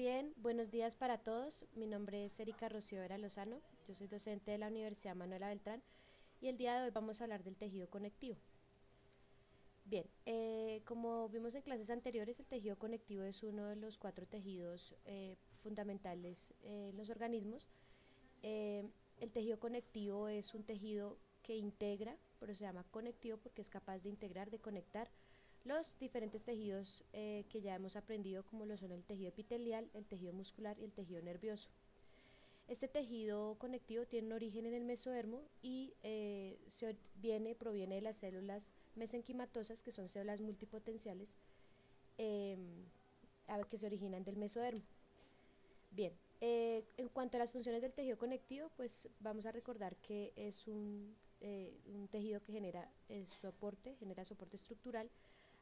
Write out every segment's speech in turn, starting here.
Bien, buenos días para todos. Mi nombre es Erika Rocío Vera Lozano. Yo soy docente de la Universidad Manuela Beltrán y el día de hoy vamos a hablar del tejido conectivo. Bien, como vimos en clases anteriores, el tejido conectivo es uno de los cuatro tejidos fundamentales en los organismos. Eh, el tejido conectivo es un tejido que integra, pero se llama conectivo porque es capaz de integrar, de conectar los diferentes tejidos que ya hemos aprendido, como lo son el tejido epitelial, el tejido muscular y el tejido nervioso. Este tejido conectivo tiene un origen en el mesodermo y proviene de las células mesenquimatosas, que son células multipotenciales eh, que se originan del mesodermo. Bien, en cuanto a las funciones del tejido conectivo, pues vamos a recordar que es un tejido que genera soporte estructural.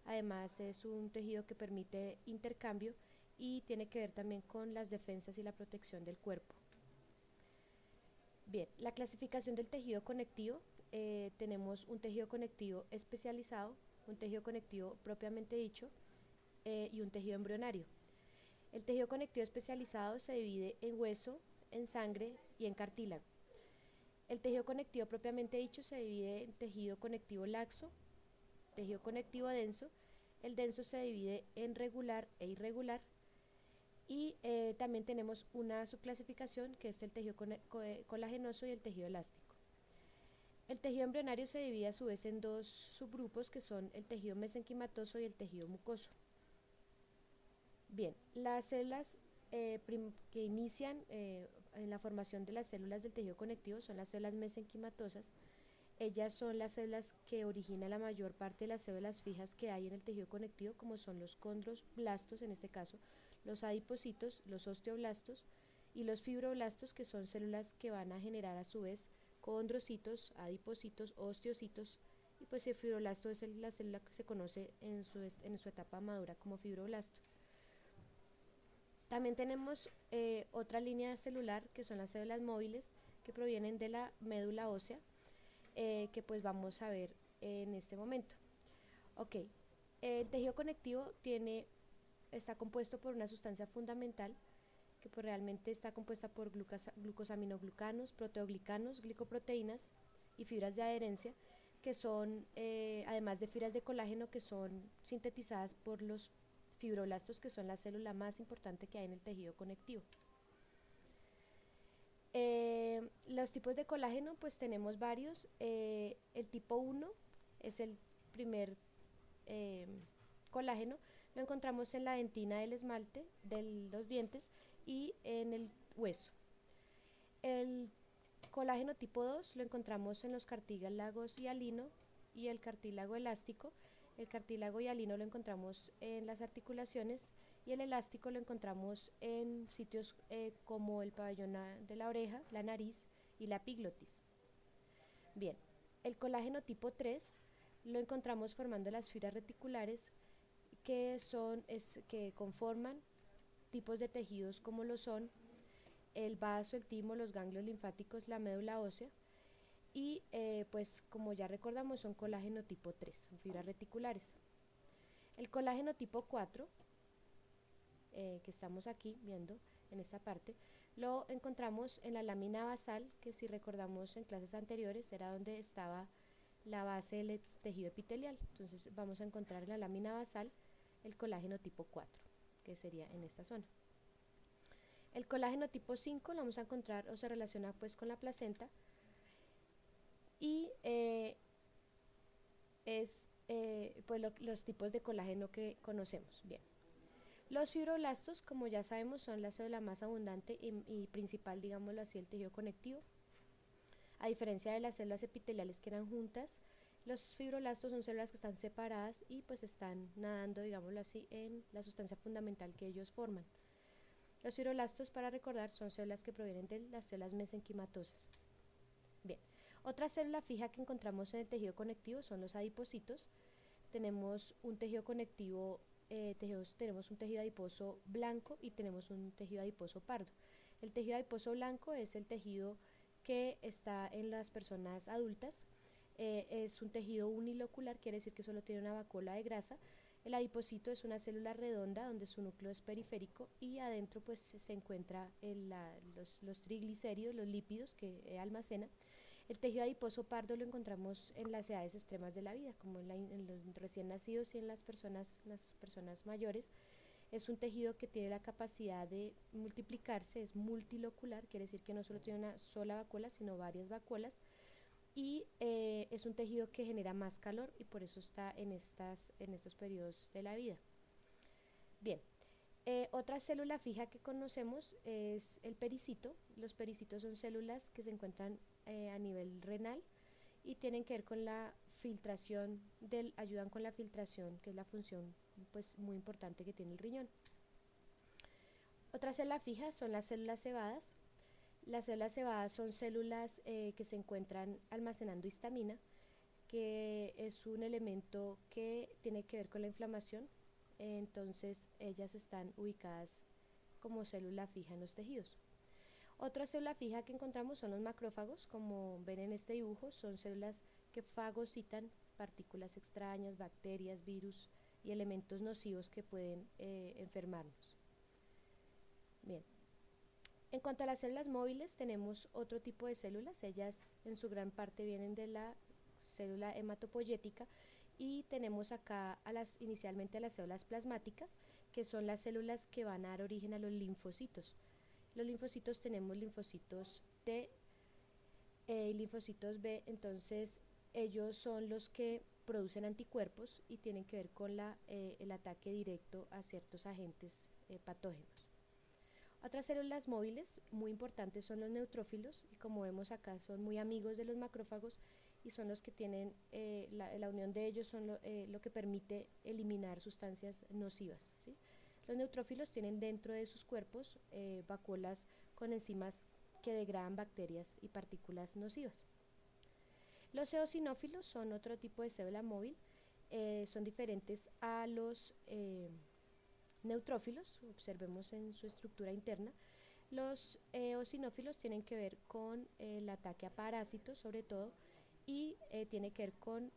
Además es un tejido que permite intercambio y tiene que ver también con las defensas y la protección del cuerpo. Bien, la clasificación del tejido conectivo, tenemos un tejido conectivo especializado, un tejido conectivo propiamente dicho y un tejido embrionario. El tejido conectivo especializado se divide en hueso, en sangre y en cartílago. El tejido conectivo propiamente dicho se divide en tejido conectivo laxo, tejido conectivo denso. El denso se divide en regular e irregular. Y también tenemos una subclasificación que es el tejido colagenoso y el tejido elástico. El tejido embrionario se divide a su vez en dos subgrupos que son el tejido mesenquimatoso y el tejido mucoso. Bien, las células que inician en la formación de las células del tejido conectivo son las células mesenquimatosas. Ellas son las células que originan la mayor parte de las células fijas que hay en el tejido conectivo, como son los condroblastos, en este caso, los adipocitos, los osteoblastos y los fibroblastos, que son células que van a generar a su vez condrocitos, adipocitos, osteocitos, y pues el fibroblasto es la célula que se conoce en su etapa madura como fibroblasto. También tenemos otra línea celular que son las células móviles que provienen de la médula ósea, que pues vamos a ver en este momento. Ok, el tejido conectivo está compuesto por una sustancia fundamental que pues realmente está compuesta por glucosaminoglucanos, proteoglicanos, glicoproteínas y fibras de adherencia, que son, además de fibras de colágeno, que son sintetizadas por los fibroblastos, que son la célula más importante que hay en el tejido conectivo. Los tipos de colágeno, pues tenemos varios. El tipo 1 es el primer eh, colágeno, lo encontramos en la dentina del esmalte de los dientes y en el hueso. El colágeno tipo 2 lo encontramos en los cartílagos hialino y el cartílago elástico. El cartílago hialino lo encontramos en las articulaciones y el elástico lo encontramos en sitios como el pabellón de la oreja, la nariz y la epiglotis. Bien, el colágeno tipo 3 lo encontramos formando las fibras reticulares que conforman tipos de tejidos como lo son el vaso, el timo, los ganglios linfáticos, la médula ósea y pues como ya recordamos son colágeno tipo 3, son fibras reticulares. El colágeno tipo 4 que estamos aquí viendo en esta parte, lo encontramos en la lámina basal, que si recordamos en clases anteriores era donde estaba la base del tejido epitelial. Entonces vamos a encontrar en la lámina basal el colágeno tipo 4, que sería en esta zona. El colágeno tipo 5 lo vamos a encontrar o se relaciona pues con la placenta y pues los tipos de colágeno que conocemos. Bien. Los fibroblastos, como ya sabemos, son la célula más abundante y principal, digámoslo así, el tejido conectivo. A diferencia de las células epiteliales que eran juntas, los fibroblastos son células que están separadas y pues están nadando, digámoslo así, en la sustancia fundamental que ellos forman. Los fibroblastos, para recordar, son células que provienen de las células mesenquimatosas. Bien, otra célula fija que encontramos en el tejido conectivo son los adipocitos. Tenemos un tejido conectivo, tenemos un tejido adiposo blanco y tenemos un tejido adiposo pardo. El tejido adiposo blanco es el tejido que está en las personas adultas. Es un tejido unilocular, quiere decir que solo tiene una vacuola de grasa El adipocito es una célula redonda donde su núcleo es periférico y adentro pues se encuentra los triglicéridos, los lípidos que almacena. El tejido adiposo pardo lo encontramos en las edades extremas de la vida, como en los recién nacidos y en las personas mayores. Es un tejido que tiene la capacidad de multiplicarse, es multilocular, quiere decir que no solo tiene una sola vacuola, sino varias vacuolas, y es un tejido que genera más calor y por eso está en estos periodos de la vida. Bien, otra célula fija que conocemos es el pericito. Los pericitos son células que se encuentran a nivel renal y tienen que ver con la filtración ayudan con la filtración, que es la función pues muy importante que tiene el riñón. Otra célula fija son las células cebadas. Las células cebadas son células que se encuentran almacenando histamina, que es un elemento que tiene que ver con la inflamación. Entonces ellas están ubicadas como célula fija en los tejidos. Otra célula fija que encontramos son los macrófagos, como ven en este dibujo, son células que fagocitan partículas extrañas, bacterias, virus y elementos nocivos que pueden enfermarnos. Bien. En cuanto a las células móviles, tenemos otro tipo de células. Ellas en su gran parte vienen de la célula hematopoyética y tenemos acá inicialmente a las células plasmáticas, que son las células que van a dar origen a los linfocitos. Los linfocitos tenemos linfocitos T y linfocitos B, entonces ellos son los que producen anticuerpos y tienen que ver con el ataque directo a ciertos agentes patógenos. Otras células móviles muy importantes son los neutrófilos, y como vemos acá son muy amigos de los macrófagos y son los que tienen, la unión de ellos son lo que permite eliminar sustancias nocivas, ¿sí? Los neutrófilos tienen dentro de sus cuerpos vacuolas con enzimas que degradan bacterias y partículas nocivas. Los eosinófilos son otro tipo de célula móvil, son diferentes a los neutrófilos, observemos en su estructura interna. Los eosinófilos tienen que ver con el ataque a parásitos sobre todo y tiene que ver con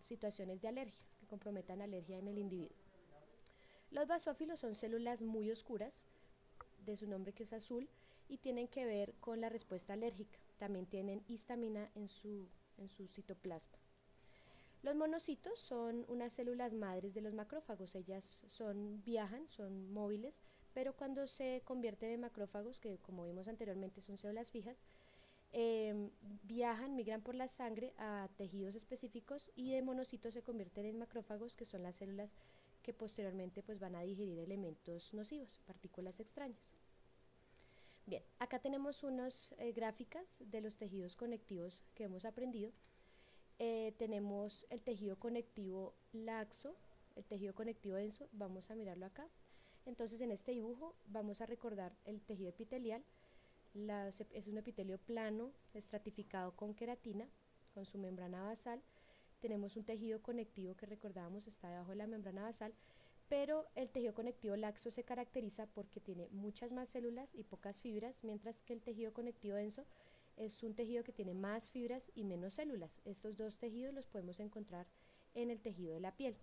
situaciones de alergia que comprometan alergia en el individuo. Los basófilos son células muy oscuras, de su nombre que es azul, y tienen que ver con la respuesta alérgica. También tienen histamina en su citoplasma. Los monocitos son unas células madres de los macrófagos. Ellas viajan, son móviles, pero cuando se convierten en macrófagos, que como vimos anteriormente son células fijas, migran por la sangre a tejidos específicos y de monocitos se convierten en macrófagos, que son las células que posteriormente pues, van a digerir elementos nocivos, partículas extrañas. Bien, acá tenemos unas gráficas de los tejidos conectivos que hemos aprendido. Tenemos el tejido conectivo laxo, el tejido conectivo denso, vamos a mirarlo acá. Entonces en este dibujo vamos a recordar el tejido epitelial, es un epitelio plano, estratificado con queratina, con su membrana basal. Tenemos un tejido conectivo que recordábamos está debajo de la membrana basal, pero el tejido conectivo laxo se caracteriza porque tiene muchas más células y pocas fibras, mientras que el tejido conectivo denso es un tejido que tiene más fibras y menos células. Estos dos tejidos los podemos encontrar en el tejido de la piel.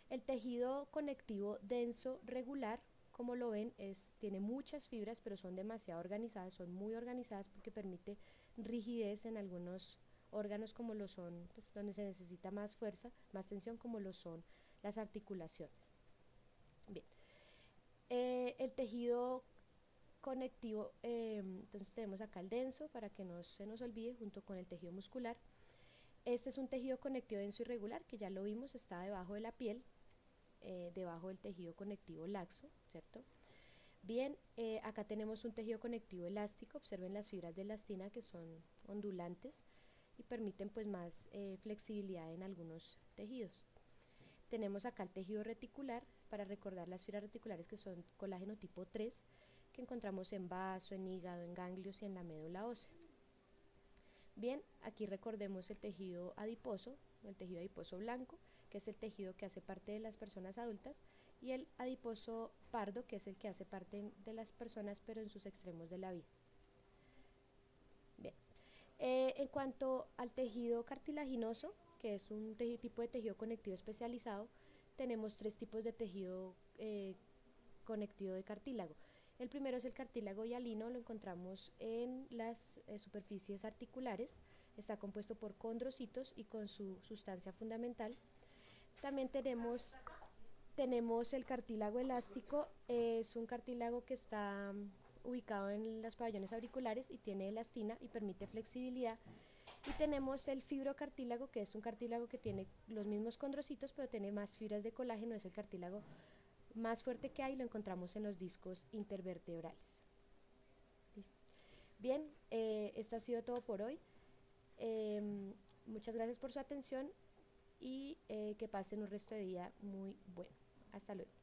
El tejido conectivo denso regular, como lo ven, tiene muchas fibras, pero son demasiado organizadas, son muy organizadas porque permite rigidez en algunos órganos como lo son, pues, donde se necesita más fuerza, más tensión, como lo son las articulaciones. Bien, el tejido conectivo, entonces tenemos acá el denso para que no se nos olvide, junto con el tejido muscular. Este es un tejido conectivo denso irregular que ya lo vimos, está debajo de la piel, debajo del tejido conectivo laxo, ¿cierto? Bien, acá tenemos un tejido conectivo elástico, observen las fibras de elastina que son ondulantes y permiten pues más flexibilidad en algunos tejidos. Tenemos acá el tejido reticular, para recordar las fibras reticulares que son colágeno tipo 3, que encontramos en vaso, en hígado, en ganglios y en la médula ósea. Bien, aquí recordemos el tejido adiposo blanco, que es el tejido que hace parte de las personas adultas, y el adiposo pardo, que es el que hace parte de las personas pero en sus extremos de la vida. Bien, en cuanto al tejido cartilaginoso, que es un tipo de tejido conectivo especializado, tenemos tres tipos de tejido conectivo de cartílago. El primero es el cartílago hialino, lo encontramos en las superficies articulares, está compuesto por condrocitos y con su sustancia fundamental. También tenemos el cartílago elástico, es un cartílago que está ubicado en los pabellones auriculares y tiene elastina y permite flexibilidad. Y tenemos el fibrocartílago, que es un cartílago que tiene los mismos condrocitos, pero tiene más fibras de colágeno, es el cartílago más fuerte que hay, lo encontramos en los discos intervertebrales. ¿Listo? Bien, esto ha sido todo por hoy. Muchas gracias por su atención y que pasen un resto de día muy bueno. Hasta luego.